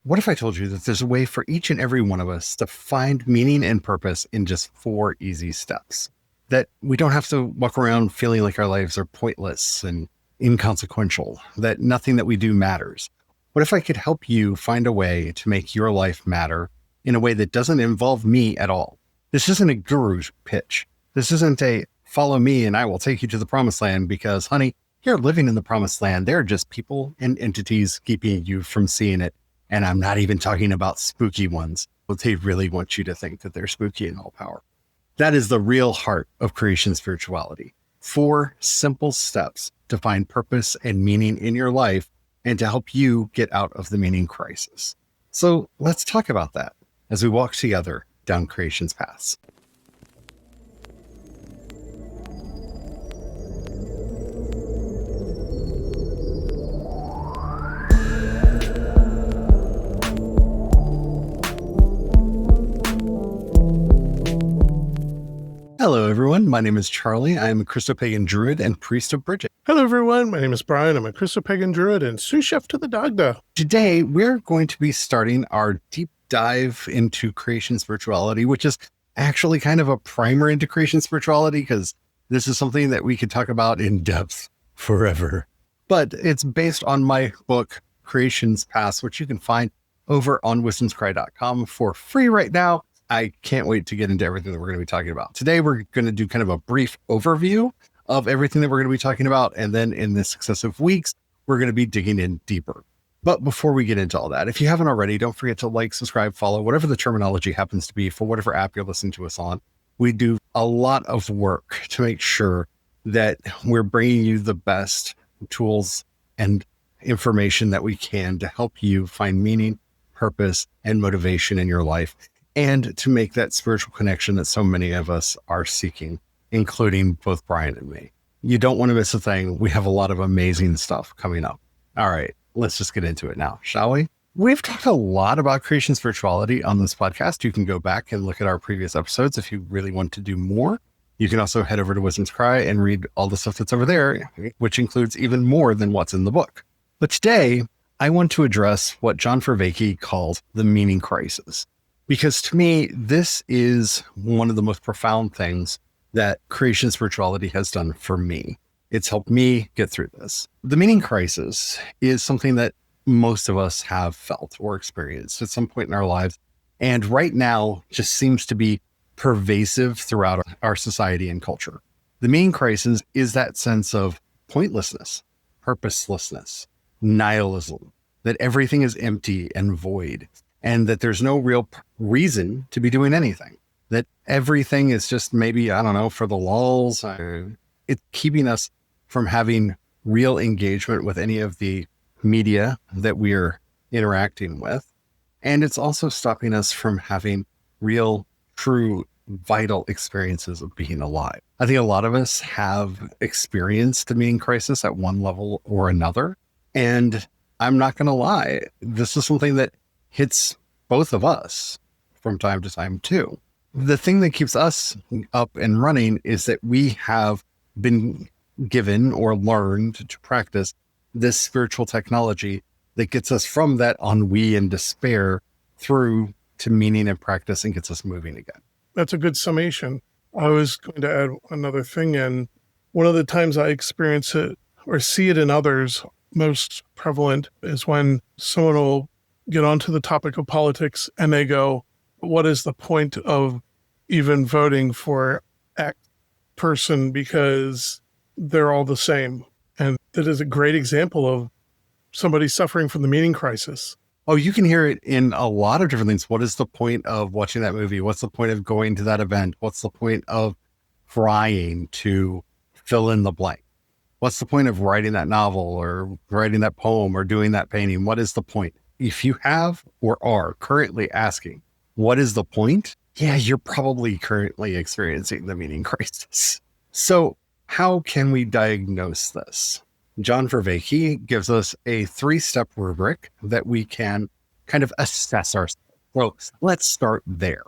What if I told you that there's a way for each and every one of us to find meaning and purpose in just 4 easy steps? That we don't have to walk around feeling like our lives are pointless and inconsequential, that nothing that we do matters. What if I could help you find a way to make your life matter in a way that doesn't involve me at all? This isn't a guru pitch. This isn't a follow me and I will take you to the promised land because, honey, you're living in the promised land. There are just people and entities keeping you from seeing it. And I'm not even talking about spooky ones, but they really want you to think that they're spooky and all powerful. That is the real heart of creation spirituality. 4 simple steps to find purpose and meaning in your life and to help you get out of the meaning crisis. So let's talk about that as we walk together down creation's paths. Hello, everyone. My name is Charlie. I'm a Christopagan Druid and Priest of Bridget. Hello, everyone. My name is Brian. I'm a Christopagan Druid and sous chef to the Dagda. Today, we're going to be starting our deep dive into creation spirituality, which is actually kind of a primer into creation spirituality because this is something that we could talk about in depth forever. But it's based on my book, CreationsPaths, which you can find over on wisdomscry.com for free right now. I can't wait to get into everything that we're going to be talking about. Today, we're going to do kind of a brief overview of everything that we're going to be talking about. And then in the successive weeks, we're going to be digging in deeper. But before we get into all that, if you haven't already, don't forget to like, subscribe, follow, whatever the terminology happens to be for whatever app you're listening to us on. We do a lot of work to make sure that we're bringing you the best tools and information that we can to help you find meaning, purpose, and motivation in your life, and to make that spiritual connection that so many of us are seeking, including both Brian and me. You don't want to miss a thing. We have a lot of amazing stuff coming up. All right, let's just get into it now, shall we? We've talked a lot about creation spirituality on this podcast. You can go back and look at our previous episodes if you really want to do more. You can also head over to Wisdom's Cry and read all the stuff that's over there, which includes even more than what's in the book. But today, I want to address what John Vervaeke called the meaning crisis. Because to me, this is one of the most profound things that creation spirituality has done for me. It's helped me get through this. The meaning crisis is something that most of us have felt or experienced at some point in our lives. And right now just seems to be pervasive throughout our society and culture. The meaning crisis is that sense of pointlessness, purposelessness, nihilism, that everything is empty and void, and that there's no real reason to be doing anything, that everything is just maybe, I don't know, for the lulz. It's keeping us from having real engagement with any of the media that we're interacting with. And it's also stopping us from having real, true, vital experiences of being alive. I think a lot of us have experienced the meaning crisis at one level or another. And I'm not going to lie, this is something that hits both of us from time to time too. The thing that keeps us up and running is that we have been given or learned to practice this spiritual technology that gets us from that ennui and despair through to meaning and practice and gets us moving again. That's a good summation. I was going to add another thing in. One of the times I experience it or see it in others most prevalent is when someone will get onto the topic of politics and they go, what is the point of even voting for X person because they're all the same? And that is a great example of somebody suffering from the meaning crisis. Oh, you can hear it in a lot of different things. What is the point of watching that movie? What's the point of going to that event? What's the point of trying to fill in the blank? What's the point of writing that novel or writing that poem or doing that painting? What is the point? If you have or are currently asking, what is the point? Yeah, you're probably currently experiencing the meaning crisis. So how can we diagnose this? John Vervaeke gives us a 3-step rubric that we can kind of assess ourselves. Well, let's start there.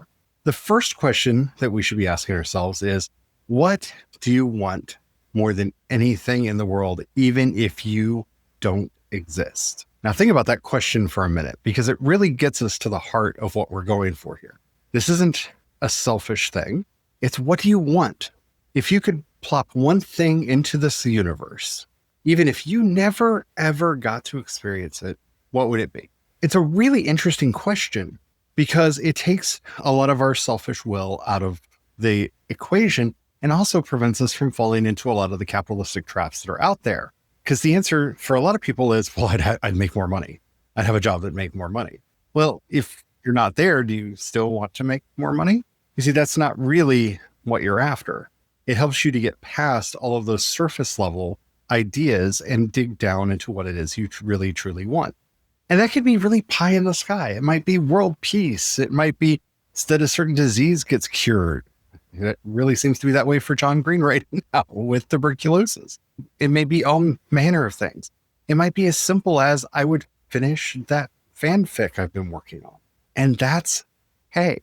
The first question that we should be asking ourselves is, what do you want more than anything in the world, even if you don't exist? Now think about that question for a minute, because it really gets us to the heart of what we're going for here. This isn't a selfish thing. It's what do you want? If you could plop one thing into this universe, even if you never, ever got to experience it, what would it be? It's a really interesting question because it takes a lot of our selfish will out of the equation and also prevents us from falling into a lot of the capitalistic traps that are out there. Because the answer for a lot of people is, well, I'd make more money. I'd have a job that make more money. Well, if you're not there, do you still want to make more money? You see, that's not really what you're after. It helps you to get past all of those surface level ideas and dig down into what it is you really, truly want. And that could be really pie in the sky. It might be world peace. It might be that a certain disease gets cured. It really seems to be that way for John Green right now with tuberculosis. It may be all manner of things. It might be as simple as I would finish that fanfic I've been working on. And that's, hey,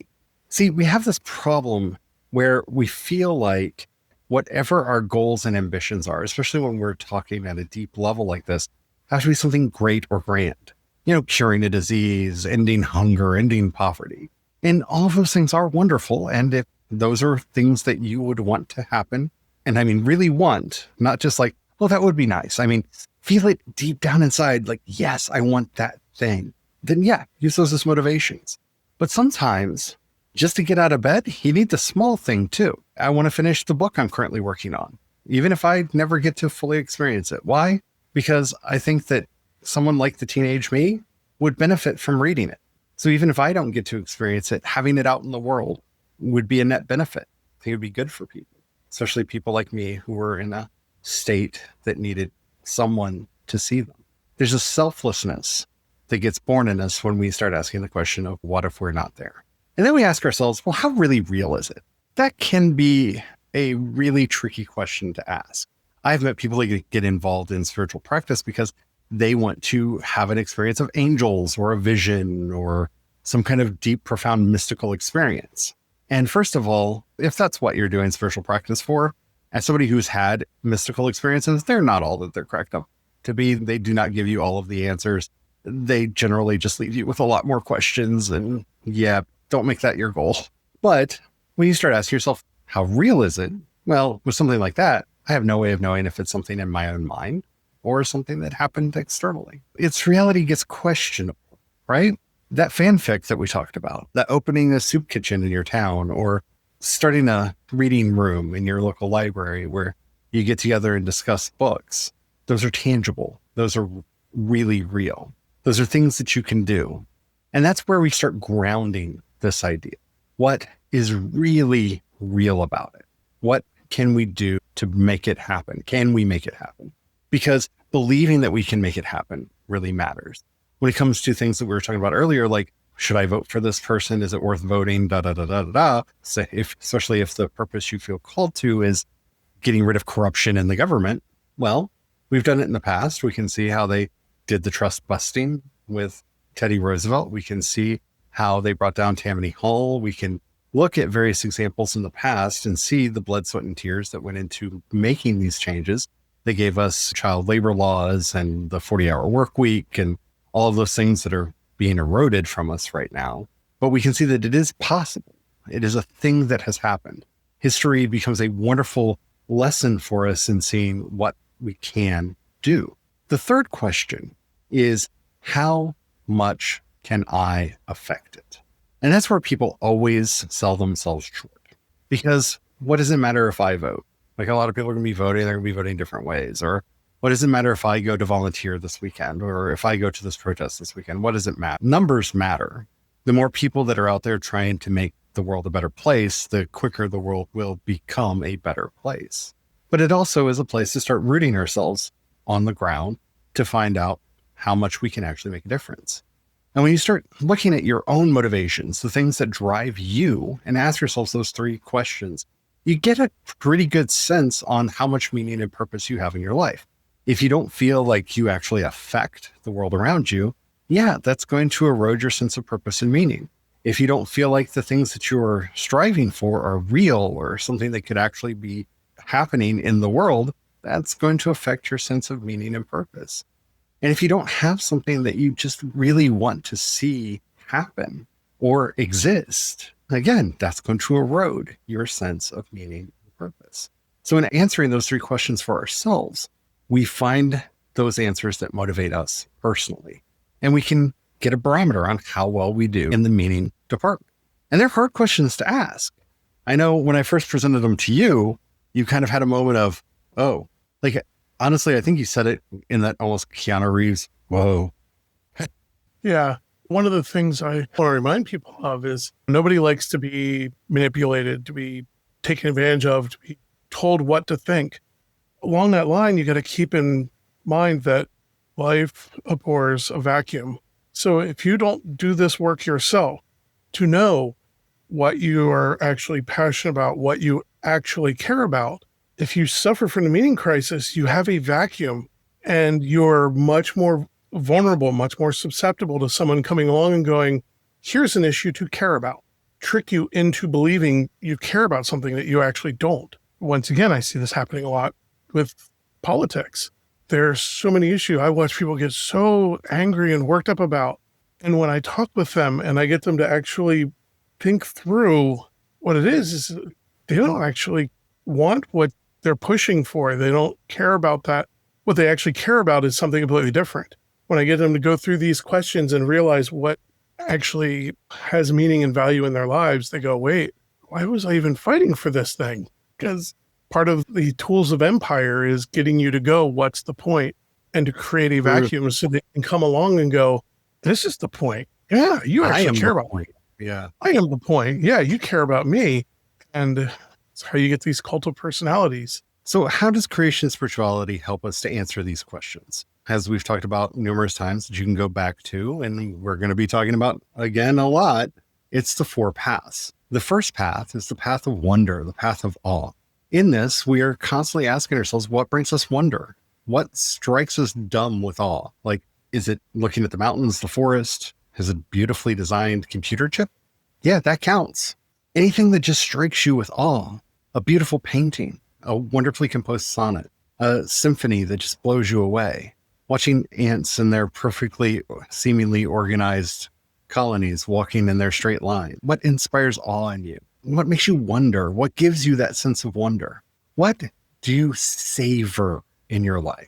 see, we have this problem where we feel like whatever our goals and ambitions are, especially when we're talking at a deep level like this, has to be something great or grand. You know, curing a disease, ending hunger, ending poverty. And all of those things are wonderful. And if those are things that you would want to happen, and I mean, really want, not just like, well, that would be nice. I mean, feel it deep down inside, like, yes, I want that thing. Then yeah, use those as motivations. But sometimes just to get out of bed, you need the small thing too. I want to finish the book I'm currently working on, even if I never get to fully experience it. Why? Because I think that someone like the teenage me would benefit from reading it. So even if I don't get to experience it, having it out in the world would be a net benefit. I think it would be good for people, especially people like me who were in a state that needed someone to see them. There's a selflessness that gets born in us when we start asking the question of what if we're not there? And then we ask ourselves, well, how really real is it? That can be a really tricky question to ask. I've met people that get involved in spiritual practice because they want to have an experience of angels or a vision or some kind of deep, profound mystical experience. And first of all, if that's what you're doing spiritual practice for, as somebody who's had mystical experiences, they're not all that they're cracked up to be. They do not give you all of the answers. They generally just leave you with a lot more questions. And yeah, don't make that your goal. But when you start asking yourself, how real is it? Well, with something like that, I have no way of knowing if it's something in my own mind or something that happened externally. Its reality gets questionable, right? That fanfic that we talked about, that opening a soup kitchen in your town or starting a reading room in your local library where you get together and discuss books, those are tangible. Those are really real. Those are things that you can do. And that's where we start grounding this idea. What is really real about it? What can we do to make it happen? Can we make it happen? Because believing that we can make it happen really matters. When it comes to things that we were talking about earlier, like, should I vote for this person? Is it worth voting? So especially if the purpose you feel called to is getting rid of corruption in the government. Well, we've done it in the past. We can see how they did the trust busting with Teddy Roosevelt. We can see how they brought down Tammany Hall. We can look at various examples in the past and see the blood, sweat, and tears that went into making these changes. They gave us child labor laws and the 40-hour work week and all of those things that are being eroded from us right now. But we can see that it is possible. It is a thing that has happened. History becomes a wonderful lesson for us in seeing what we can do. The third question is, how much can I affect it? And that's where people always sell themselves short. Because what does it matter if I vote? Like, a lot of people are going to be voting, they're going to be voting different ways. Or what does it matter if I go to volunteer this weekend? Or if I go to this protest this weekend? What does it matter? Numbers matter. The more people that are out there trying to make the world a better place, the quicker the world will become a better place. But it also is a place to start rooting ourselves on the ground to find out how much we can actually make a difference. And when you start looking at your own motivations, the things that drive you, and ask yourselves those three questions, you get a pretty good sense on how much meaning and purpose you have in your life. If you don't feel like you actually affect the world around you, yeah, that's going to erode your sense of purpose and meaning. If you don't feel like the things that you're striving for are real or something that could actually be happening in the world, that's going to affect your sense of meaning and purpose. And if you don't have something that you just really want to see happen or exist, again, that's going to erode your sense of meaning and purpose. So in answering those three questions for ourselves, we find those answers that motivate us personally. And we can get a barometer on how well we do in the meaning department. And they're hard questions to ask. I know when I first presented them to you, you kind of had a moment of, oh, like, honestly, I think you said it in that almost Keanu Reeves, whoa. Yeah. One of the things I want to remind people of is nobody likes to be manipulated, to be taken advantage of, to be told what to think. Along that line, you got to keep in mind that life abhors a vacuum. So if you don't do this work yourself to know what you are actually passionate about, what you actually care about, if you suffer from the meaning crisis, you have a vacuum and you're much more vulnerable, much more susceptible to someone coming along and going, here's an issue to care about, trick you into believing you care about something that you actually don't. Once again, I see this happening a lot with politics. There's so many issues I watch people get so angry and worked up about. And when I talk with them and I get them to actually think through what it is they don't actually want what they're pushing for. They don't care about that. What they actually care about is something completely different. When I get them to go through these questions and realize what actually has meaning and value in their lives, they go, wait, why was I even fighting for this thing? Because part of the tools of empire is getting you to go, what's the point? And to create a vacuum so they can come along and go, this is the point. Yeah, you actually care about me. Yeah. I am the point. Yeah, you care about me. And it's how you get these cult of personalities. So how does creation spirituality help us to answer these questions? As we've talked about numerous times that you can go back to, and we're going to be talking about again a lot, it's the 4 paths. The first path is the path of wonder, the path of awe. In this, we are constantly asking ourselves, what brings us wonder? What strikes us dumb with awe? Like, is it looking at the mountains, the forest? Is it beautifully designed computer chip? Yeah, that counts. Anything that just strikes you with awe, a beautiful painting, a wonderfully composed sonnet, a symphony that just blows you away, watching ants in their perfectly, seemingly organized colonies walking in their straight line. What inspires awe in you? What makes you wonder? What gives you that sense of wonder? What do you savor in your life?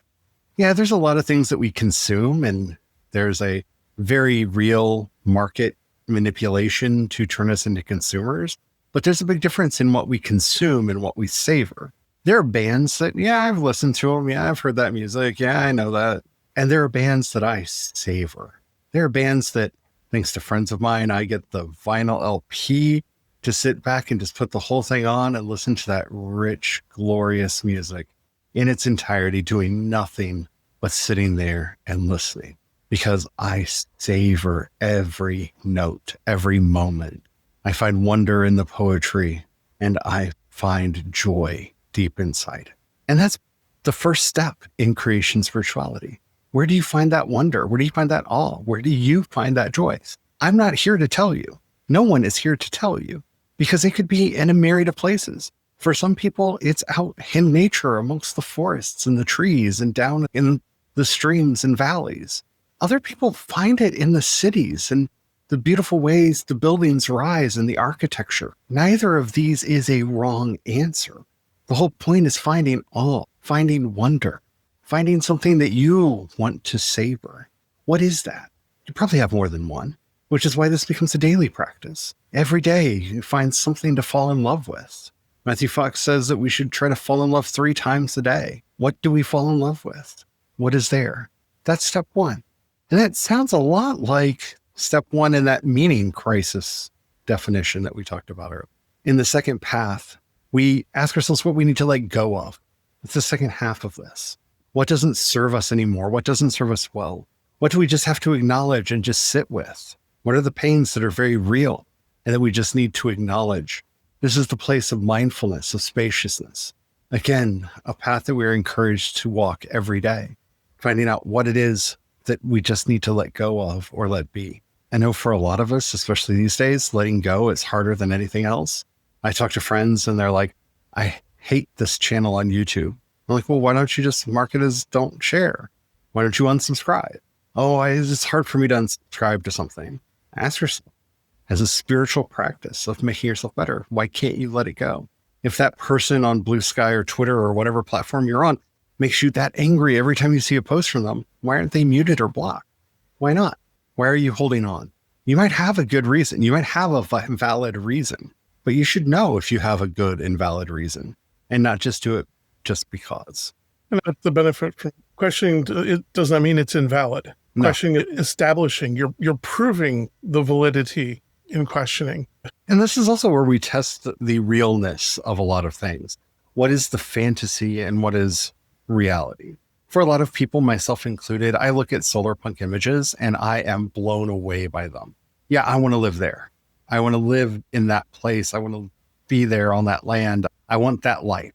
Yeah, there's a lot of things that we consume, and there's a very real market manipulation to turn us into consumers. But there's a big difference in what we consume and what we savor. There are bands that, yeah, I've listened to them. Yeah, I've heard that music. Yeah, I know that. And there are bands that I savor. There are bands that, thanks to friends of mine, I get the vinyl LP to sit back and just put the whole thing on and listen to that rich, glorious music in its entirety, doing nothing but sitting there and listening, because I savor every note, every moment. I find wonder in the poetry, and I find joy deep inside. And that's the first step in creation spirituality. Where do you find that wonder? Where do you find that awe? Where do you find that joy? I'm not here to tell you. No one is here to tell you, because it could be in a myriad of places. For some people, it's out in nature amongst the forests and the trees and down in the streams and valleys. Other people find it in the cities and the beautiful ways the buildings rise and the architecture. Neither of these is a wrong answer. The whole point is finding awe, finding wonder, finding something that you want to savor. What is that? You probably have more than one, which is why this becomes a daily practice. Every day you find something to fall in love with. Matthew Fox says that we should try to fall in love 3 times a day. What do we fall in love with? What is there? That's step 1. And that sounds a lot like step 1 in that meaning crisis definition that we talked about earlier. In the second path, we ask ourselves what we need to let go of. It's the second half of this. What doesn't serve us anymore? What doesn't serve us well? What do we just have to acknowledge and just sit with? What are the pains that are very real and that we just need to acknowledge? This is the place of mindfulness, of spaciousness. Again, a path that we're encouraged to walk every day, finding out what it is that we just need to let go of or let be. I know for a lot of us, especially these days, letting go is harder than anything else. I talk to friends and they're like, I hate this channel on YouTube. I'm like, well, why don't you just mark it as don't share? Why don't you unsubscribe? Oh, it's hard for me to unsubscribe to something. Ask yourself, as a spiritual practice of making yourself better, why can't you let it go? If that person on Blue Sky or Twitter or whatever platform you're on makes you that angry every time you see a post from them, why aren't they muted or blocked? Why not? Why are you holding on? You might have a good reason. You might have a valid reason, but you should know if you have a good and valid reason and not just do it just because. And that's the benefit from questioning. It does not mean it's invalid. No. Questioning, establishing, you're proving the validity in questioning. And this is also where we test the realness of a lot of things. What is the fantasy and what is reality? For a lot of people, myself included, I look at solar punk images and I am blown away by them. Yeah, I want to live there. I want to live in that place. I want to be there on that land. I want that life.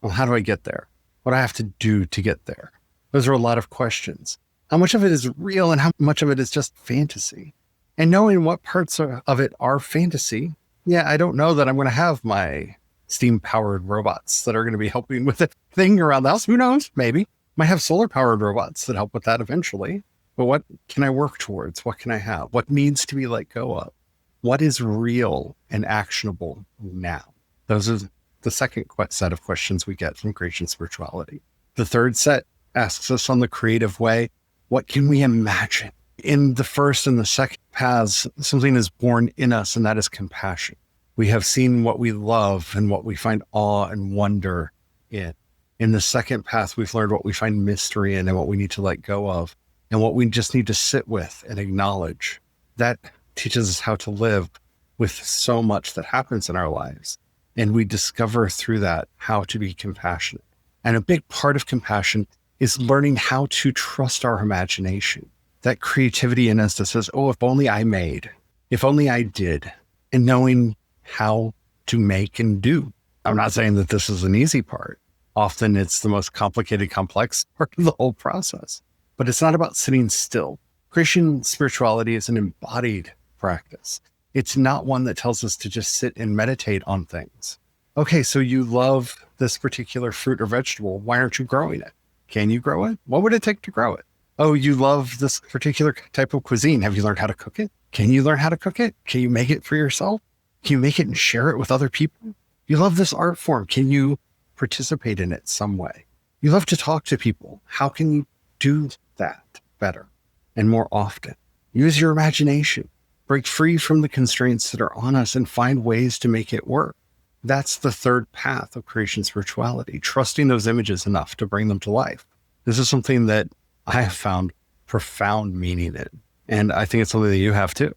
Well, how do I get there? What do I have to do to get there? Those are a lot of questions. How much of it is real and how much of it is just fantasy? And knowing what parts of it are fantasy, yeah, I don't know that I'm going to have my steam-powered robots that are going to be helping with the thing around the house. Who knows? Maybe. Might have solar-powered robots that help with that eventually. But what can I work towards? What can I have? What needs to be let go of? What is real and actionable now? Those are the second set of questions we get from Creation Spirituality. The third set asks us on the creative way, what can we imagine? In the first and the second paths, something is born in us, and that is compassion. We have seen what we love and what we find awe and wonder in. In the second path, we've learned what we find mystery in and what we need to let go of and what we just need to sit with and acknowledge. That teaches us how to live with so much that happens in our lives. And we discover through that how to be compassionate. And a big part of compassion is learning how to trust our imagination. That creativity in us that says, oh, if only I made, if only I did, and knowing how to make and do. I'm not saying that this is an easy part. Often it's the most complicated, complex part of the whole process, but it's not about sitting still. Creation spirituality is an embodied practice. It's not one that tells us to just sit and meditate on things. Okay, so you love this particular fruit or vegetable. Why aren't you growing it? Can you grow it? What would it take to grow it? Oh, you love this particular type of cuisine. Have you learned how to cook it? Can you learn how to cook it? Can you make it for yourself? Can you make it and share it with other people? You love this art form. Can you participate in it some way? You love to talk to people. How can you do that better and more often? Use your imagination. Break free from the constraints that are on us and find ways to make it work. That's the third path of creation spirituality, trusting those images enough to bring them to life. This is something that I have found profound meaning in, and I think it's something that you have too.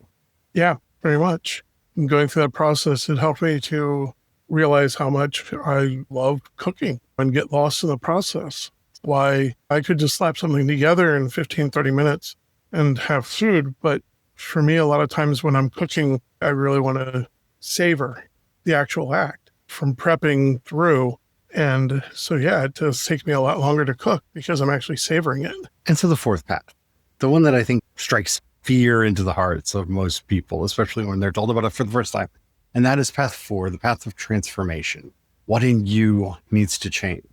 Yeah, very much. And going through that process, it helped me to realize how much I love cooking and get lost in the process. Why I could just slap something together in 15, 30 minutes and have food. But for me, a lot of times when I'm cooking, I really want to savor the actual act from prepping through. And so, yeah, it does take me a lot longer to cook because I'm actually savoring it. And so the fourth path, the one that I think strikes fear into the hearts of most people, especially when they're told about it for the first time. And that is path 4, the path of transformation. What in you needs to change?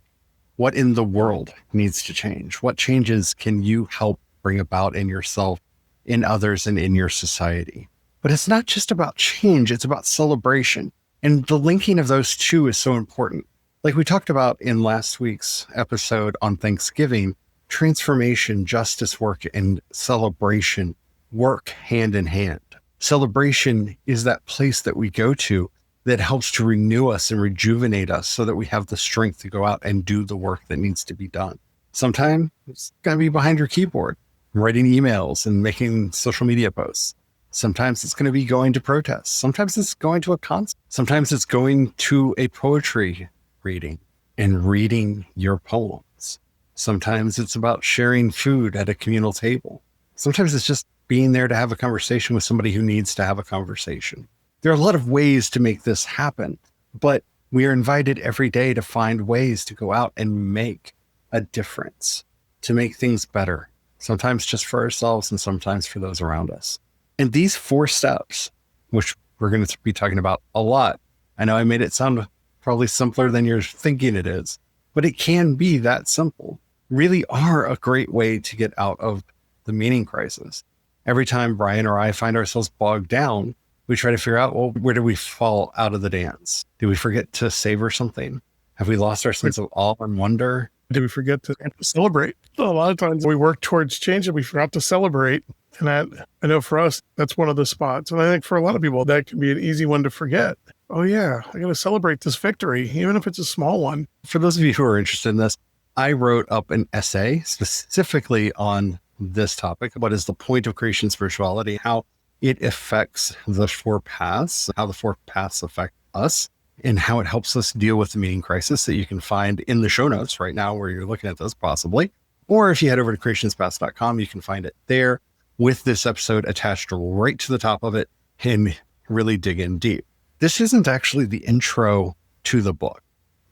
What in the world needs to change? What changes can you help bring about in yourself, in others, and in your society? But it's not just about change, it's about celebration. And the linking of those two is so important. Like we talked about in last week's episode on Thanksgiving, transformation, justice work, and celebration work hand in hand. Celebration is that place that we go to that helps to renew us and rejuvenate us so that we have the strength to go out and do the work that needs to be done. Sometimes it's going to be behind your keyboard, writing emails and making social media posts. Sometimes it's going to be going to protests. Sometimes it's going to a concert. Sometimes it's going to a poetry reading and reading your poems. Sometimes it's about sharing food at a communal table. Sometimes it's just being there to have a conversation with somebody who needs to have a conversation. There are a lot of ways to make this happen, but we are invited every day to find ways to go out and make a difference, to make things better, sometimes just for ourselves and sometimes for those around us. And these 4 steps, which we're going to be talking about a lot, I know I made it sound probably simpler than you're thinking it is, but it can be that simple. really are a great way to get out of the meaning crisis. Every time Brian or I find ourselves bogged down, we try to figure out, well, where do we fall out of the dance? Do we forget to savor something? Have we lost our sense of awe and wonder? Did we forget to celebrate? A lot of times we work towards change and we forgot to celebrate. And I know for us, that's one of the spots. And I think for a lot of people, that can be an easy one to forget. Oh yeah, I got to celebrate this victory, even if it's a small one. For those of you who are interested in this, I wrote up an essay specifically on this topic. What is the point of creation spirituality? How it affects the four paths, how the four paths affect us, and how it helps us deal with the meaning crisis that you can find in the show notes right now where you're looking at this possibly. Or if you head over to CreationsPaths.com, you can find it there with this episode attached right to the top of it and really dig in deep. This isn't actually the intro to the book,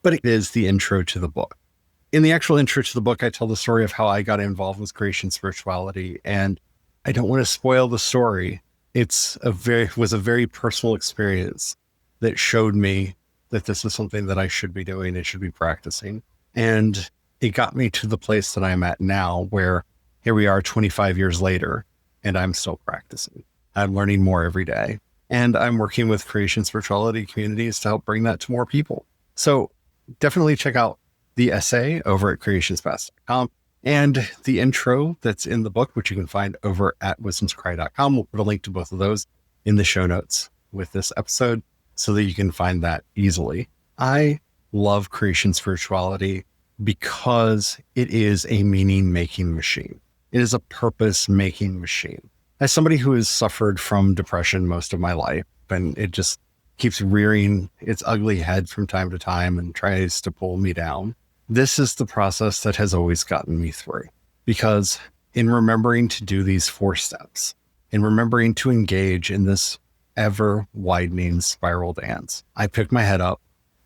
but it is the intro to the book. In the actual intro to the book, I tell the story of how I got involved with creation spirituality, and I don't want to spoil the story. It was a very personal experience that showed me that this is something that I should be doing and should be practicing. And it got me to the place that I'm at now, where here we are 25 years later, and I'm still practicing. I'm learning more every day. And I'm working with creation spirituality communities to help bring that to more people. So definitely check out the essay over at CreationsPaths.com and the intro that's in the book, which you can find over at wisdomscry.com. We'll put a link to both of those in the show notes with this episode so that you can find that easily. I love creation spirituality because it is a meaning-making machine. It is a purpose-making machine. As somebody who has suffered from depression most of my life, and it just keeps rearing its ugly head from time to time and tries to pull me down, this is the process that has always gotten me through. Because in remembering to do these 4 steps, in remembering to engage in this ever-widening spiral dance, I pick my head up,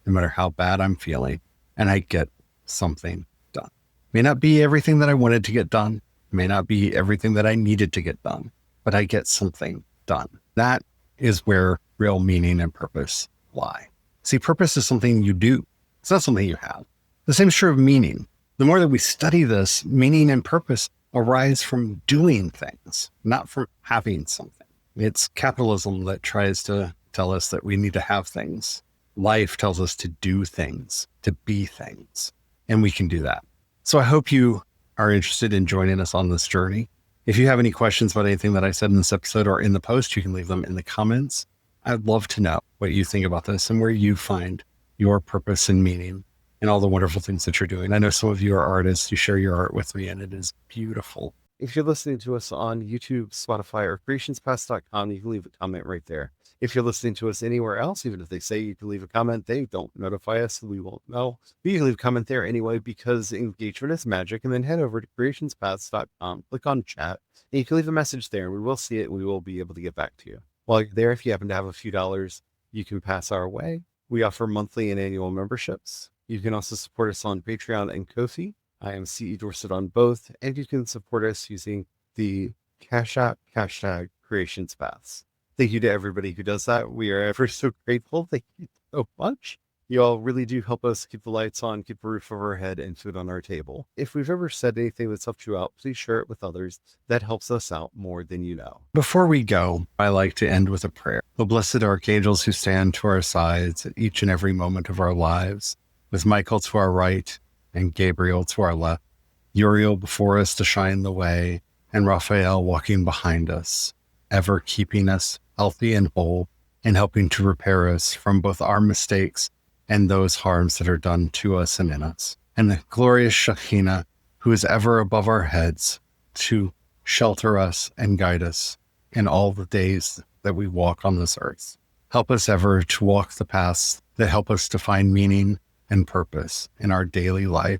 no matter how bad I'm feeling, and I get something done. May not be everything that I wanted to get done, may not be everything that I needed to get done, but I get something done. That is where real meaning and purpose lie. See, purpose is something you do. It's not something you have. The same is true of meaning. The more that we study this, meaning and purpose arise from doing things, not from having something. It's capitalism that tries to tell us that we need to have things. Life tells us to do things, to be things, and we can do that. So I hope you are interested in joining us on this journey. If you have any questions about anything that I said in this episode or in the post, you can leave them in the comments. I'd love to know what you think about this and where you find your purpose and meaning and all the wonderful things that you're doing. I know some of you are artists. You share your art with me, and it is beautiful. If you're listening to us on YouTube, Spotify, or CreationsPaths.com, you can leave a comment right there. If you're listening to us anywhere else, even if they say you can leave a comment, they don't notify us, so we won't know. But you can leave a comment there anyway, because engagement is magic. And then head over to CreationsPaths.com, click on chat, and you can leave a message there, and we will see it, and we will be able to get back to you. While you're there, if you happen to have a few dollars, you can pass our way. We offer monthly and annual memberships. You can also support us on Patreon and Ko-fi. I am CE Dorset on both, and you can support us using the Cash App hashtag CreationsPaths. Thank you to everybody who does that. We are ever so grateful. Thank you so much. You all really do help us keep the lights on, keep a roof over our head, and food on our table. If we've ever said anything that's helped you out, please share it with others. That helps us out more than you know. Before we go, I like to end with a prayer. The blessed archangels who stand to our sides at each and every moment of our lives, with Michael to our right and Gabriel to our left, Uriel before us to shine the way, and Raphael walking behind us, ever keeping us healthy and whole, and helping to repair us from both our mistakes and those harms that are done to us and in us. And the glorious Shekinah, who is ever above our heads to shelter us and guide us in all the days that we walk on this earth. Help us ever to walk the paths that help us to find meaning and purpose in our daily life,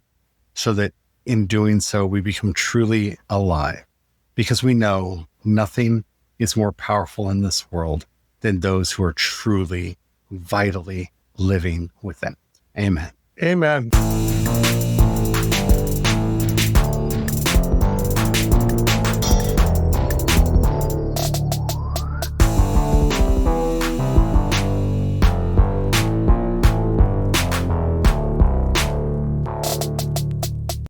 so that in doing so, we become truly alive, because we know nothing is more powerful in this world than those who are truly, vitally living within it. Amen. Amen.